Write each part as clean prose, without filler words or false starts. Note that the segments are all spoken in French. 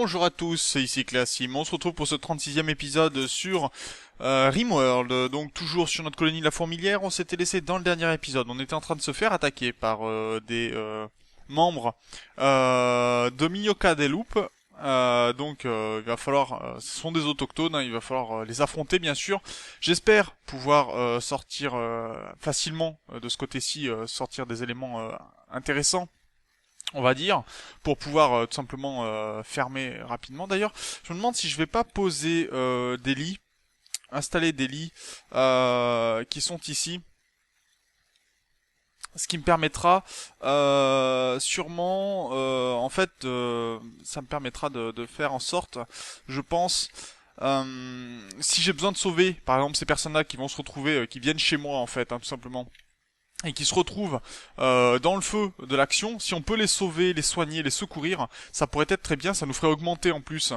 Bonjour à tous, c'est ici Classim. On se retrouve pour ce 36e épisode sur Rimworld. Donc toujours sur notre colonie La Fourmilière, on s'était laissé dans le dernier épisode. On était en train de se faire attaquer par des membres de Miyoka des Loups. Il va falloir, ce sont des autochtones, hein, il va falloir les affronter bien sûr. J'espère pouvoir sortir facilement de ce côté-ci, sortir des éléments intéressants, on va dire, pour pouvoir tout simplement fermer rapidement. D'ailleurs, je me demande si je vais pas poser des lits, installer des lits qui sont ici, ce qui me permettra sûrement, ça me permettra de faire en sorte, je pense, si j'ai besoin de sauver, par exemple, ces personnes-là qui vont se retrouver, qui viennent chez moi en fait, hein, tout simplement, et qui se retrouvent dans le feu de l'action, si on peut les sauver, les soigner, les secourir, ça pourrait être très bien, ça nous ferait augmenter en plus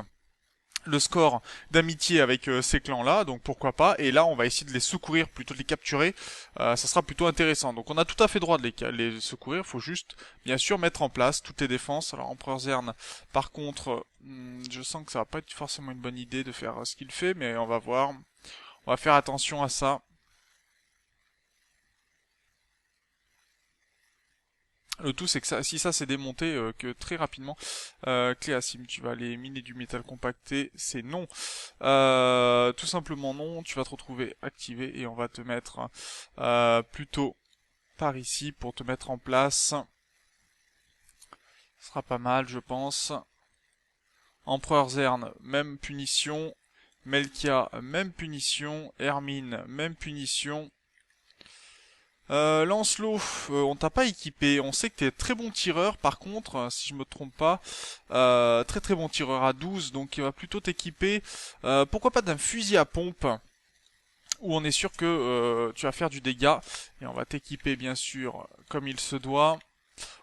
le score d'amitié avec ces clans-là, donc pourquoi pas, et là on va essayer de les secourir plutôt de les capturer, ça sera plutôt intéressant. Donc on a tout à fait droit de les secourir, faut juste bien sûr mettre en place toutes les défenses. Alors Empereur Zern, par contre, je sens que ça va pas être forcément une bonne idée de faire ce qu'il fait, mais on va voir, on va faire attention à ça. Le tout c'est que ça, si ça c'est démonté, que très rapidement, Cléasim, tu vas aller miner du métal compacté, c'est non. Tout simplement non, tu vas te retrouver activé et on va te mettre plutôt par ici pour te mettre en place. Ce sera pas mal je pense. Empereur Zern, même punition. Melkia, même punition. Hermine, même punition. Lancelot, on t'a pas équipé. On sait que t'es très bon tireur, par contre, si je me trompe pas, très très bon tireur à 12, donc il va plutôt t'équiper. Pourquoi pas d'un fusil à pompe, où on est sûr que tu vas faire du dégât, et on va t'équiper bien sûr comme il se doit.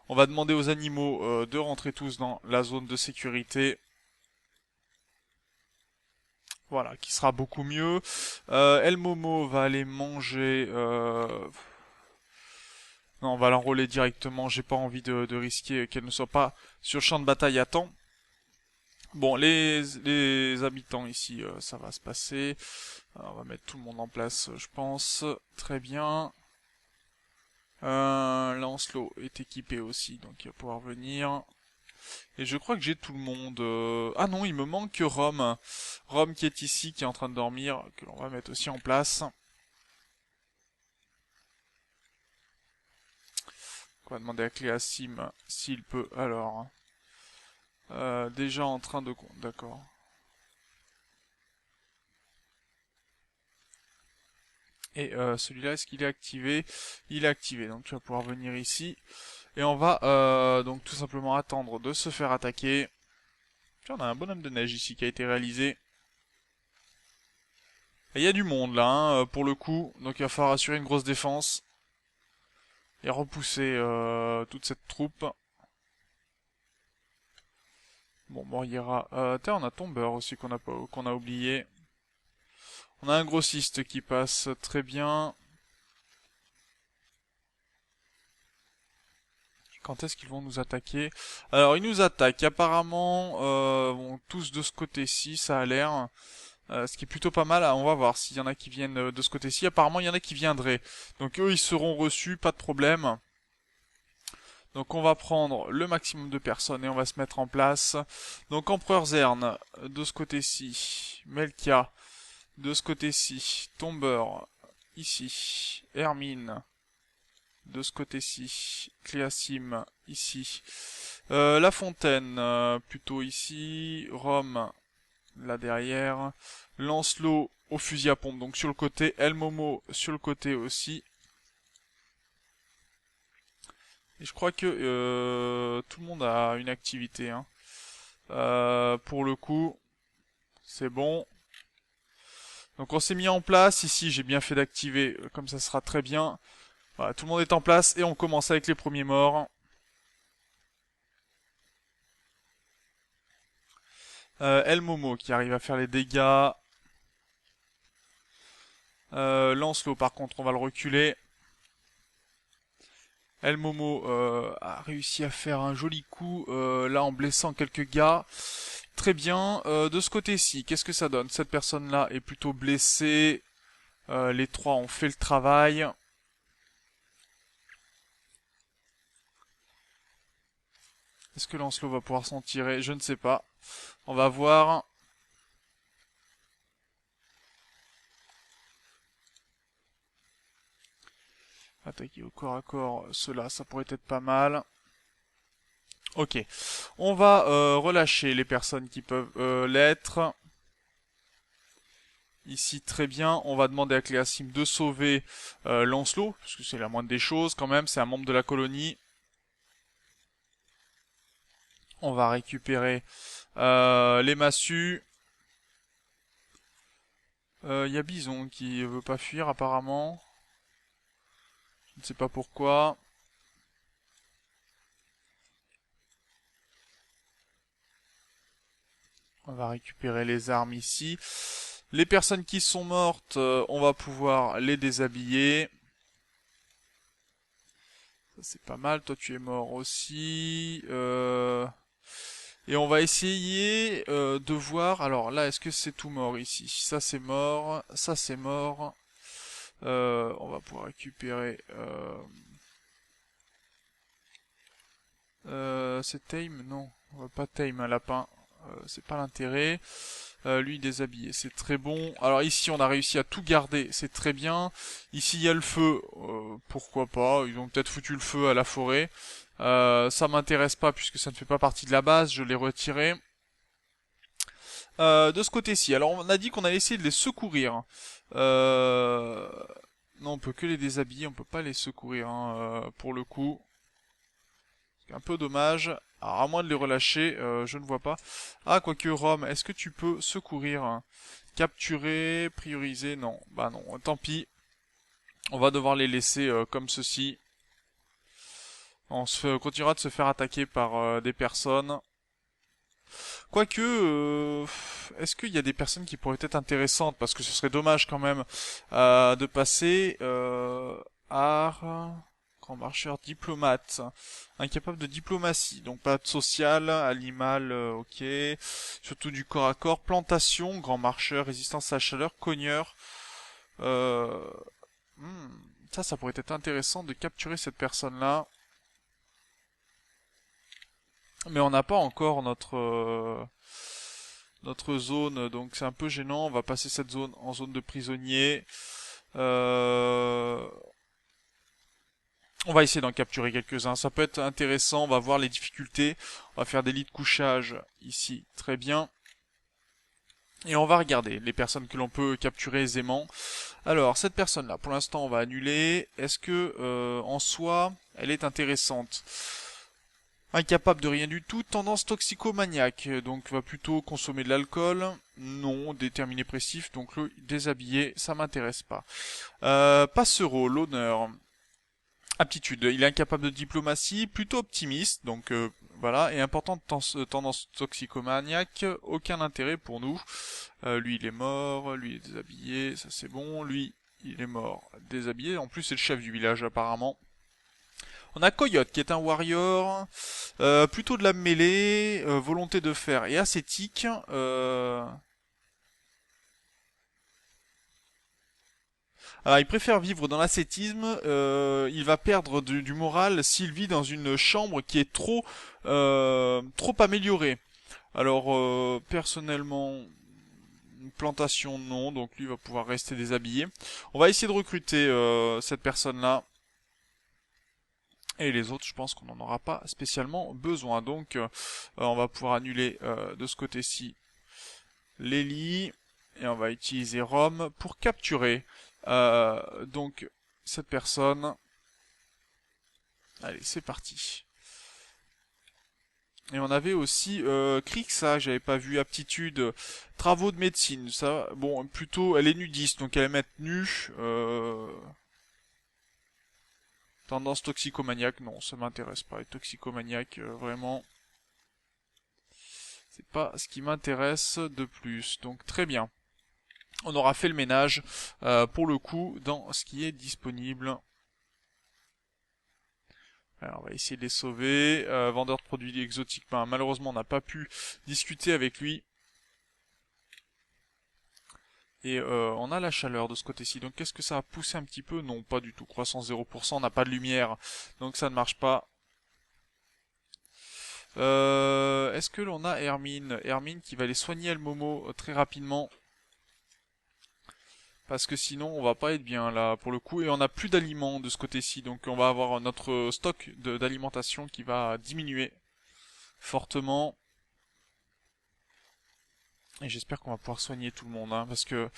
On va demander aux animaux de rentrer tous dans la zone de sécurité. Voilà, qui sera beaucoup mieux. El Momo va aller manger. Non, on va l'enrôler directement, j'ai pas envie de risquer qu'elle ne soit pas sur le champ de bataille à temps. Bon, les habitants ici, ça va se passer. Alors, on va mettre tout le monde en place, je pense. Très bien. Lancelot est équipé aussi, donc il va pouvoir venir. Et je crois que j'ai tout le monde. Ah non, il me manque que Rome. Rome qui est ici, qui est en train de dormir, que l'on va mettre aussi en place. On va demander à Cléasim s'il peut. Alors, déjà en train de... D'accord. Et celui-là, est-ce qu'il est activé? Il est activé, donc tu vas pouvoir venir ici. Et on va donc tout simplement attendre de se faire attaquer. Tiens, on a un bonhomme de neige ici qui a été réalisé. Et il y a du monde là, hein, pour le coup. Donc il va falloir assurer une grosse défense. Et repousser toute cette troupe. Bon, Moriera. Tiens, on a Tomber aussi qu'on a oublié. On a un grossiste qui passe très bien. Quand est-ce qu'ils vont nous attaquer? Alors, ils nous attaquent apparemment bon, tous de ce côté-ci, ça a l'air. Ce qui est plutôt pas mal. On va voir s'il y en a qui viennent de ce côté-ci. Apparemment, il y en a qui viendraient. Donc eux, ils seront reçus, pas de problème. Donc on va prendre le maximum de personnes et on va se mettre en place. Donc Empereur Zern, de ce côté-ci. Melkia, de ce côté-ci. Tomber, ici. Hermine, de ce côté-ci. Cléasim, ici. La Fontaine, plutôt ici. Rome, là derrière. Lancelot au fusil à pompe, donc sur le côté. El Momo sur le côté aussi. Et je crois que tout le monde a une activité. Hein. Pour le coup, c'est bon. Donc on s'est mis en place. Ici, j'ai bien fait d'activer, comme ça sera très bien. Voilà, tout le monde est en place et on commence avec les premiers morts. El Momo qui arrive à faire les dégâts. Lancelot, par contre, on va le reculer. El Momo a réussi à faire un joli coup là en blessant quelques gars. Très bien. De ce côté-ci, qu'est-ce que ça donne? Cette personne-là est plutôt blessée. Les trois ont fait le travail. Est-ce que Lancelot va pouvoir s'en tirer? Je ne sais pas. On va voir. Attaquer au corps à corps, cela, ça pourrait être pas mal. Ok. On va relâcher les personnes qui peuvent l'être. Ici, très bien. On va demander à Cléasim de sauver Lancelot, parce que c'est la moindre des choses quand même. C'est un membre de la colonie. On va récupérer les massues. Il y a Bison qui veut pas fuir apparemment. Je ne sais pas pourquoi. On va récupérer les armes ici. Les personnes qui sont mortes, on va pouvoir les déshabiller. Ça c'est pas mal. Toi tu es mort aussi. Et on va essayer de voir. Alors là, est-ce que c'est tout mort ici? Ça c'est mort. Ça c'est mort. On va pouvoir récupérer. C'est tame? Non, on va pas tame un lapin. C'est pas l'intérêt. Lui déshabillé, c'est très bon. Alors ici on a réussi à tout garder, c'est très bien. Ici il y a le feu, pourquoi pas. Ils ont peut-être foutu le feu à la forêt. Ça m'intéresse pas puisque ça ne fait pas partie de la base, je l'ai retiré. De ce côté-ci, alors on a dit qu'on allait essayer de les secourir. Non, on peut que les déshabiller, on peut pas les secourir hein, pour le coup. C'est un peu dommage. Alors, à moins de les relâcher, je ne vois pas. Ah, quoique, Rome, est-ce que tu peux secourir hein? Capturer, prioriser, non. Bah non, tant pis. On va devoir les laisser comme ceci. On continuera de se faire attaquer par des personnes. Quoique, est-ce qu'il y a des personnes qui pourraient être intéressantes? Parce que ce serait dommage quand même de passer art, grand marcheur, diplomate, incapable de diplomatie, donc pas de social, animal, ok, surtout du corps à corps, plantation, grand marcheur, résistance à la chaleur, cogneur. Euh, hmm, ça pourrait être intéressant de capturer cette personne-là. Mais on n'a pas encore notre zone, donc c'est un peu gênant. On va passer cette zone en zone de prisonnier. On va essayer d'en capturer quelques-uns. Ça peut être intéressant. On va voir les difficultés. On va faire des lits de couchage ici. Très bien. Et on va regarder les personnes que l'on peut capturer aisément. Alors, cette personne-là, pour l'instant, on va annuler. Est-ce que, en soi, elle est intéressante? Incapable de rien du tout, tendance toxicomaniaque, donc va plutôt consommer de l'alcool. Non, déterminé pressif, donc le déshabillé, ça m'intéresse pas. Passereau, l'honneur. Aptitude, il est incapable de diplomatie, plutôt optimiste, donc voilà, et importante tendance toxicomaniaque, aucun intérêt pour nous. Lui il est mort, lui il est déshabillé, ça c'est bon, lui il est mort, déshabillé, en plus c'est le chef du village apparemment. On a Coyote qui est un warrior, plutôt de la mêlée, volonté de fer et ascétique. Alors, il préfère vivre dans l'ascétisme. Il va perdre du moral s'il vit dans une chambre qui est trop améliorée. Alors personnellement, une plantation non, donc lui va pouvoir rester déshabillé. On va essayer de recruter cette personne-là. Et les autres, je pense qu'on n'en aura pas spécialement besoin. Donc, on va pouvoir annuler de ce côté-ci les lits. Et on va utiliser Rome pour capturer donc cette personne. Allez, c'est parti. Et on avait aussi Krixa, j'avais pas vu, aptitude, travaux de médecine. Ça, bon, plutôt, elle est nudiste, donc elle aime être nue. Tendance toxicomaniaque, non, ça m'intéresse pas. Les toxicomaniaques, vraiment, c'est pas ce qui m'intéresse de plus. Donc très bien. On aura fait le ménage pour le coup dans ce qui est disponible. Alors, on va essayer de les sauver. Vendeur de produits exotiques, ben, malheureusement on n'a pas pu discuter avec lui. Et on a la chaleur de ce côté-ci. Donc qu'est-ce que ça a poussé un petit peu? Non, pas du tout. Croissance 0%, on n'a pas de lumière. Donc ça ne marche pas. Est-ce que l'on a Hermine? Hermine qui va aller soigner El Momo très rapidement. Parce que sinon on va pas être bien là pour le coup. Et on n'a plus d'aliments de ce côté-ci. Donc on va avoir notre stock d'alimentation qui va diminuer fortement. Et j'espère qu'on va pouvoir soigner tout le monde, hein, parce que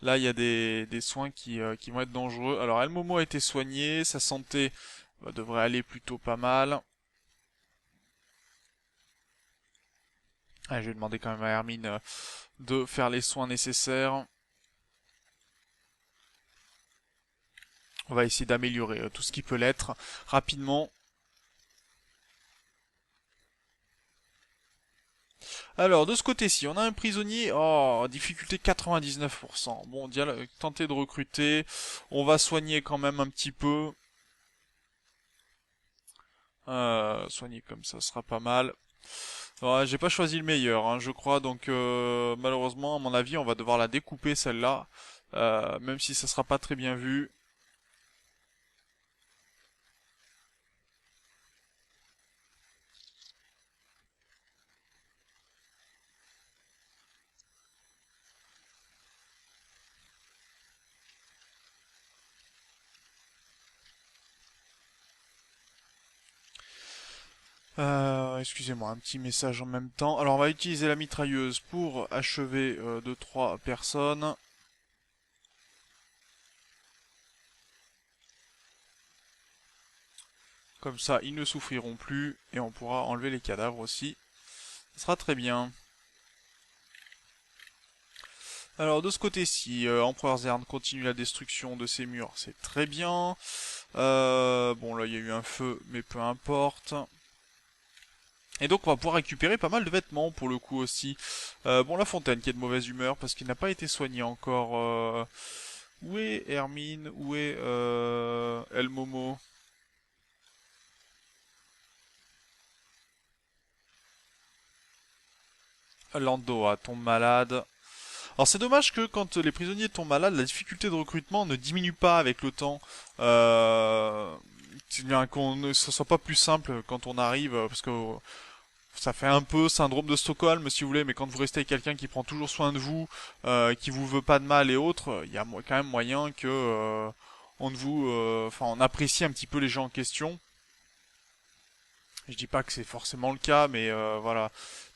là il y a des soins qui vont être dangereux. Alors El Momo a été soigné, sa santé devrait aller plutôt pas mal. Ah, je vais demander quand même à Hermine de faire les soins nécessaires. On va essayer d'améliorer tout ce qui peut l'être rapidement. Alors, de ce côté-ci, on a un prisonnier. Oh, difficulté 99%. Bon, tenter de recruter. On va soigner quand même un petit peu. Soigner comme ça sera pas mal. Ouais, j'ai pas choisi le meilleur, hein, je crois. Donc, malheureusement, à mon avis, on va devoir la découper celle-là. Même si ça sera pas très bien vu. Excusez-moi, un petit message en même temps. Alors on va utiliser la mitrailleuse pour achever 2-3 personnes. Comme ça, ils ne souffriront plus et on pourra enlever les cadavres aussi. Ça sera très bien. Alors de ce côté-ci, Empereur Zern continue la destruction de ces murs, c'est très bien. Bon là il y a eu un feu, mais peu importe. Et donc on va pouvoir récupérer pas mal de vêtements pour le coup aussi. Bon, La Fontaine qui est de mauvaise humeur parce qu'il n'a pas été soigné encore. Où est Hermine? Où est El Momo? Landoa tombe malade. Alors c'est dommage que quand les prisonniers tombent malades, la difficulté de recrutement ne diminue pas avec le temps. C'est bien qu'on ne ce soit pas plus simple quand on arrive, parce que ça fait un peu syndrome de Stockholm, si vous voulez, mais quand vous restez avec quelqu'un qui prend toujours soin de vous, qui vous veut pas de mal et autres, il y a quand même moyen que on ne vous, enfin, on apprécie un petit peu les gens en question. Je dis pas que c'est forcément le cas, mais voilà.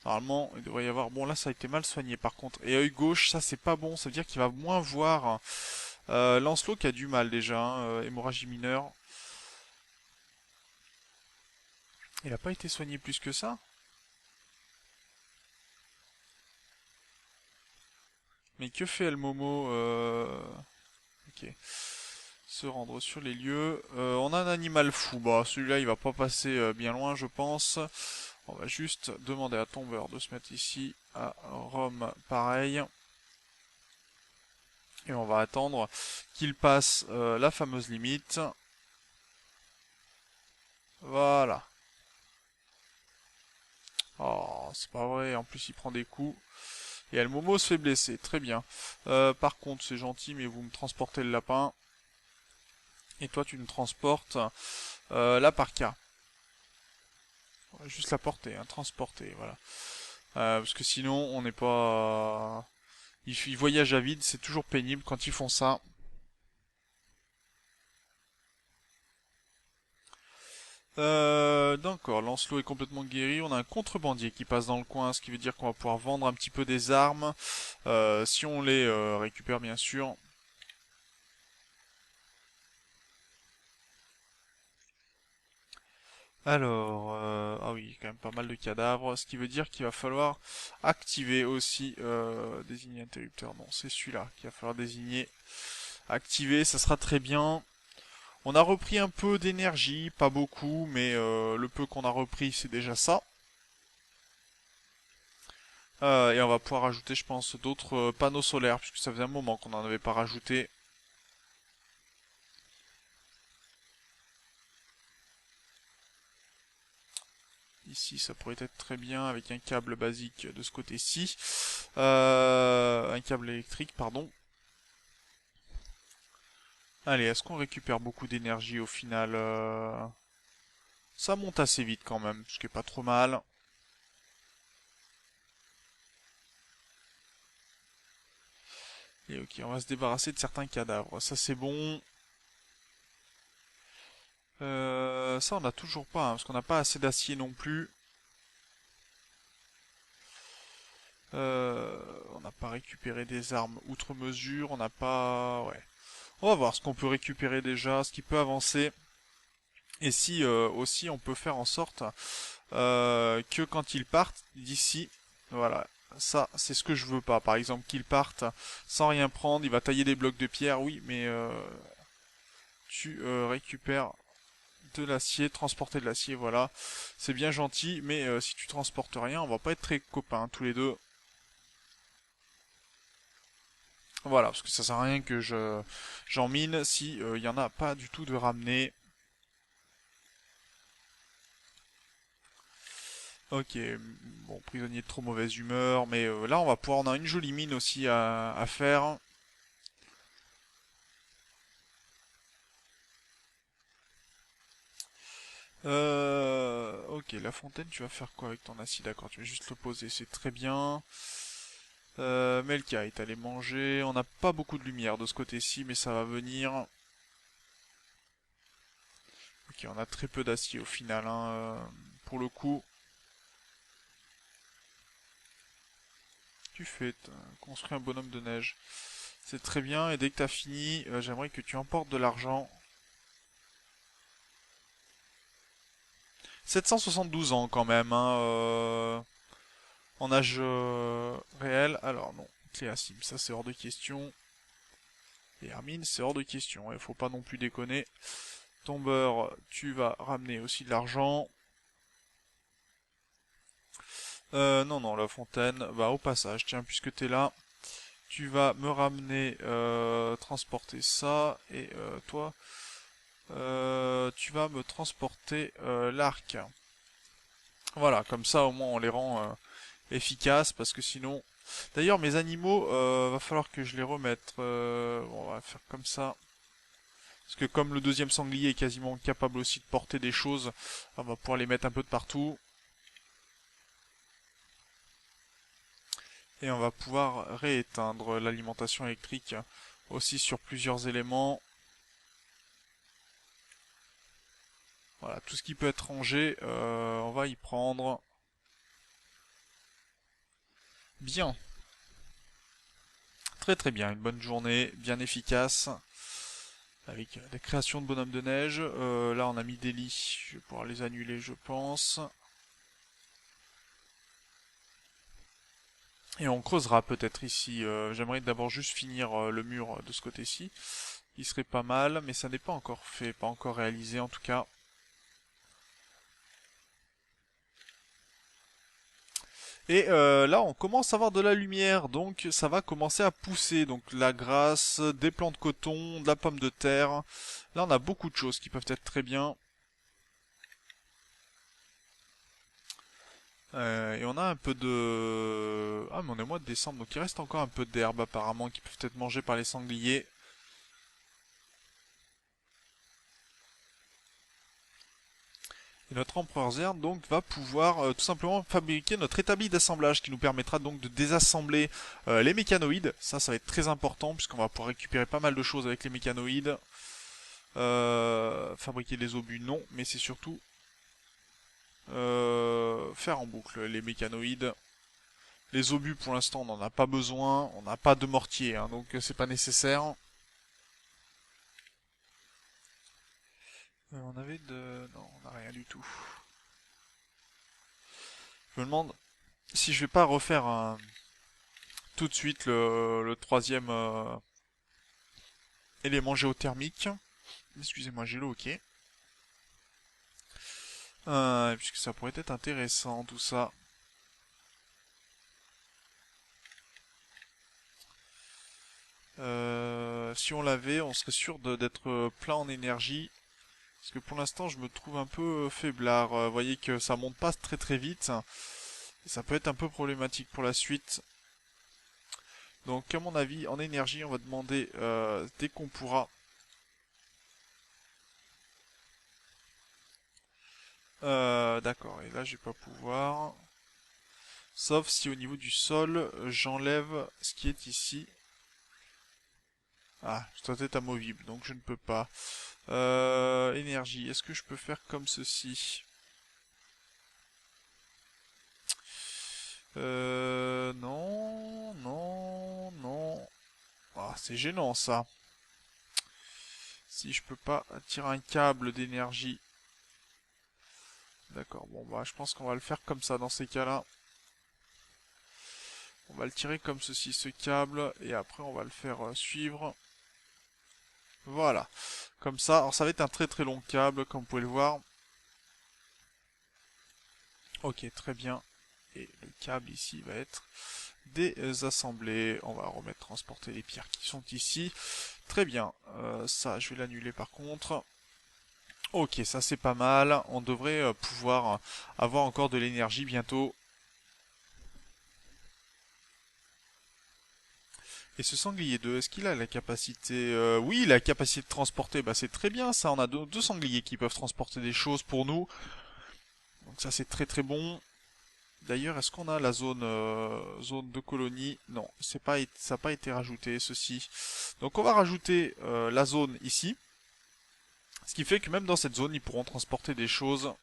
Normalement, il devrait y avoir. Bon, là, ça a été mal soigné par contre. Et œil gauche, ça c'est pas bon. Ça veut dire qu'il va moins voir. Lancelot qui a du mal déjà. Hein, hémorragie mineure. Il a pas été soigné plus que ça. Mais que fait El Momo Ok. Se rendre sur les lieux. On a un animal fou. Bah, celui-là, il va pas passer bien loin, je pense. On va juste demander à Tombeur de se mettre ici. À Rome, pareil. Et on va attendre qu'il passe la fameuse limite. Voilà. Oh, c'est pas vrai. En plus, il prend des coups. Et El Momo se fait blesser. Très bien. Par contre, c'est gentil, mais vous me transportez le lapin. Et toi, tu me transportes la parka. On va juste la porter, hein, transporter, voilà. Parce que sinon, on n'est pas... Ils voyagent à vide, c'est toujours pénible quand ils font ça. D'accord, Lancelot est complètement guéri. On a un contrebandier qui passe dans le coin, ce qui veut dire qu'on va pouvoir vendre un petit peu des armes. Si on les récupère, bien sûr. Alors, ah oui, quand même pas mal de cadavres, ce qui veut dire qu'il va falloir activer aussi désigner interrupteur. Non, c'est celui-là qu'il va falloir désigner. Activer, ça sera très bien. On a repris un peu d'énergie, pas beaucoup, mais le peu qu'on a repris, c'est déjà ça. Et on va pouvoir ajouter, je pense, d'autres panneaux solaires, puisque ça faisait un moment qu'on n'en avait pas rajouté. ici, ça pourrait être très bien avec un câble basique de ce côté-ci. Un câble électrique, pardon. Allez, est-ce qu'on récupère beaucoup d'énergie au final Ça monte assez vite quand même, ce qui est pas trop mal. Et ok, on va se débarrasser de certains cadavres. Ça c'est bon. Ça on n'a toujours pas, hein, parce qu'on n'a pas assez d'acier non plus. On n'a pas récupéré des armes outre mesure, on n'a pas... Ouais. On va voir ce qu'on peut récupérer déjà, ce qui peut avancer. Et si aussi on peut faire en sorte que quand ils partent d'ici, voilà, ça c'est ce que je veux pas. Par exemple qu'ils partent sans rien prendre, il va tailler des blocs de pierre, oui, mais tu récupères de l'acier, transporter de l'acier, voilà. C'est bien gentil, mais si tu transportes rien, on va pas être très copains tous les deux. Voilà, parce que ça sert à rien que j'en mine si il y en a pas du tout de ramener. Ok, bon, prisonnier de trop mauvaise humeur, mais là on va pouvoir, on a une jolie mine aussi à faire. Ok, la fontaine, tu vas faire quoi avec ton acier? D'accord, tu vas juste le poser, c'est très bien. Melka est allé manger, on n'a pas beaucoup de lumière de ce côté-ci, mais ça va venir. Ok, on a très peu d'acier au final, hein, pour le coup. Tu fais, construis un bonhomme de neige. C'est très bien, et dès que t'as fini, j'aimerais que tu emportes de l'argent. 772 ans quand même, hein, en âge réel. Alors non, Cléasim, ça c'est hors de question. Et Hermine, c'est hors de question, il faut pas non plus déconner. Tombeur, tu vas ramener aussi de l'argent. Non, non, la fontaine, bah au passage, tiens, puisque t'es là, tu vas me ramener, transporter ça, et toi, tu vas me transporter l'arc. Voilà, comme ça au moins on les rend efficaces, parce que sinon... D'ailleurs, mes animaux, va falloir que je les remette. Bon, on va faire comme ça. Parce que comme le deuxième sanglier est quasiment capable aussi de porter des choses, on va pouvoir les mettre un peu de partout. Et on va pouvoir rééteindre l'alimentation électrique aussi sur plusieurs éléments. Voilà, tout ce qui peut être rangé, on va y prendre. Bien, très très bien, une bonne journée, bien efficace, avec la création de bonhommes de neige. Là on a mis des lits, je vais pouvoir les annuler je pense. Et on creusera peut-être ici, j'aimerais d'abord juste finir le mur de ce côté-ci. Il serait pas mal, mais ça n'est pas encore fait, pas encore réalisé en tout cas. Et là, on commence à avoir de la lumière, donc ça va commencer à pousser. Donc la grasse, des plants de coton, de la pomme de terre. Là, on a beaucoup de choses qui peuvent être très bien. Et on a un peu de... Ah, mais on est au mois de décembre, donc il reste encore un peu d'herbe apparemment qui peuvent être mangées par les sangliers. Et notre empereur Zern donc va pouvoir tout simplement fabriquer notre établi d'assemblage qui nous permettra donc de désassembler les mécanoïdes. Ça va être très important puisqu'on va pouvoir récupérer pas mal de choses avec les mécanoïdes. Fabriquer des obus non, mais c'est surtout faire en boucle les mécanoïdes. Les obus pour l'instant on n'en a pas besoin, on n'a pas de mortier hein, donc c'est pas nécessaire. On avait de... Non, on n'a rien du tout. Je me demande si je vais pas refaire tout de suite le troisième élément géothermique. Excusez-moi, j'ai l'eau, ok. Puisque ça pourrait être intéressant tout ça. Si on l'avait, on serait sûr d'être plein en énergie. Parce que pour l'instant, je me trouve un peu faiblard. Vous voyez que ça monte pas très très vite. Et ça peut être un peu problématique pour la suite. Donc, à mon avis, en énergie, on va demander dès qu'on pourra. D'accord, et là, je vais pas pouvoir. Sauf si au niveau du sol, j'enlève ce qui est ici. Ah, je dois être amovible, donc je ne peux pas. Énergie, est-ce que je peux faire comme ceci? Non, non, non. Ah, c'est gênant ça. Si je peux pas tirer un câble d'énergie. D'accord, bon bah je pense qu'on va le faire comme ça dans ces cas-là. On va le tirer comme ceci, ce câble, et après on va le faire suivre. Voilà, comme ça. Alors ça va être un très très long câble, comme vous pouvez le voir. Ok, très bien. Et le câble ici va être désassemblé. On va remettre transporter les pierres qui sont ici. Très bien. Ça, je vais l'annuler par contre. Ok, ça c'est pas mal. On devrait pouvoir avoir encore de l'énergie bientôt. Et ce sanglier 2, est-ce qu'il a la capacité... oui, il a la capacité de transporter. Bah c'est très bien ça. On a deux sangliers qui peuvent transporter des choses pour nous. Donc ça c'est très très bon. D'ailleurs, est-ce qu'on a la zone de colonie? Non, ça n'a pas été rajouté, ceci. Donc on va rajouter la zone ici. Ce qui fait que même dans cette zone, ils pourront transporter des choses.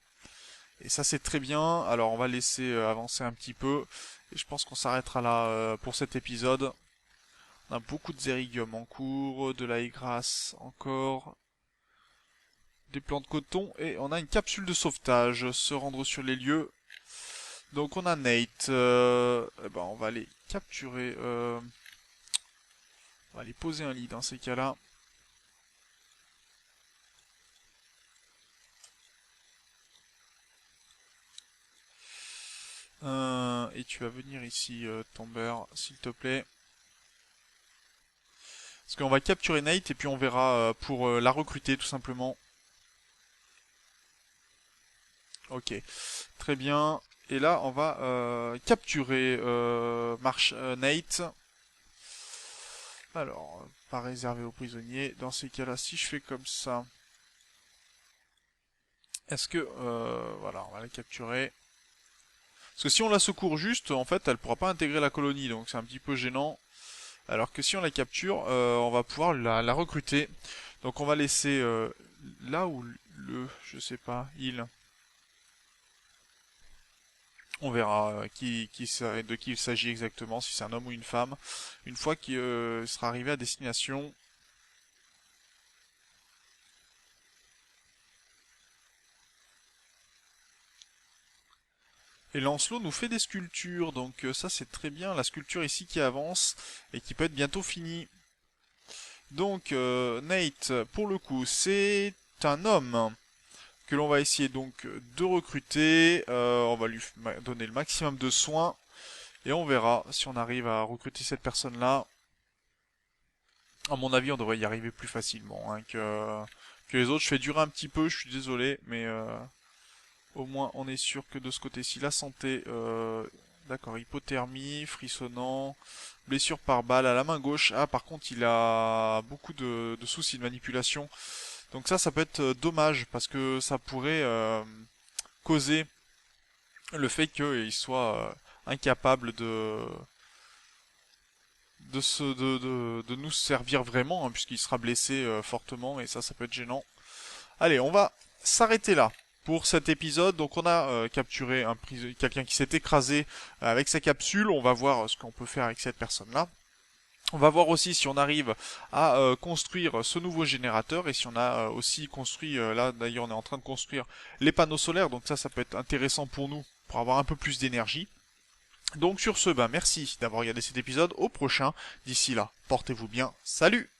Et ça, c'est très bien. Alors on va laisser avancer un petit peu. Et je pense qu'on s'arrêtera là pour cet épisode. On a beaucoup de zérigium en cours, de la aigrasse encore, des plants de coton. Et on a une capsule de sauvetage. Se rendre sur les lieux. Donc on a Nate, eh ben on va aller capturer, on va aller poser un lit dans ces cas-là. Et tu vas venir ici, Tomber, s'il te plaît. Parce qu'on va capturer Nate et puis on verra pour la recruter tout simplement. Ok, très bien. Et là on va capturer Nate. Alors, pas réservé aux prisonniers. Dans ces cas-là, si je fais comme ça, est-ce que... voilà, on va la capturer. Parce que si on la secourt juste, en fait, elle pourra pas intégrer la colonie, donc c'est un petit peu gênant. Alors que si on la capture, on va pouvoir la recruter. Donc on va laisser là où je sais pas, on verra de qui il s'agit exactement, si c'est un homme ou une femme. Une fois qu'il sera arrivé à destination, et Lancelot nous fait des sculptures, donc ça c'est très bien, la sculpture ici qui avance et qui peut être bientôt finie. Donc Nate, pour le coup, c'est un homme que l'on va essayer donc de recruter. On va lui donner le maximum de soins et on verra si on arrive à recruter cette personne-là. À mon avis, on devrait y arriver plus facilement hein, que les autres. Je fais durer un petit peu, je suis désolé, mais au moins on est sûr que de ce côté-ci, la santé... d'accord, hypothermie, frissonnant, blessure par balle à la main gauche. Ah, par contre, il a beaucoup de soucis de manipulation. Donc ça peut être dommage parce que ça pourrait causer le fait qu'il soit incapable de nous servir vraiment, hein, puisqu'il sera blessé fortement et ça peut être gênant. Allez, on va s'arrêter là pour cet épisode. Donc on a capturé quelqu'un qui s'est écrasé avec sa capsule. On va voir ce qu'on peut faire avec cette personne-là. On va voir aussi si on arrive à construire ce nouveau générateur et si on a aussi construit, là d'ailleurs on est en train de construire les panneaux solaires, donc ça peut être intéressant pour nous pour avoir un peu plus d'énergie. Donc sur ce, merci d'avoir regardé cet épisode, au prochain, d'ici là, portez-vous bien, salut!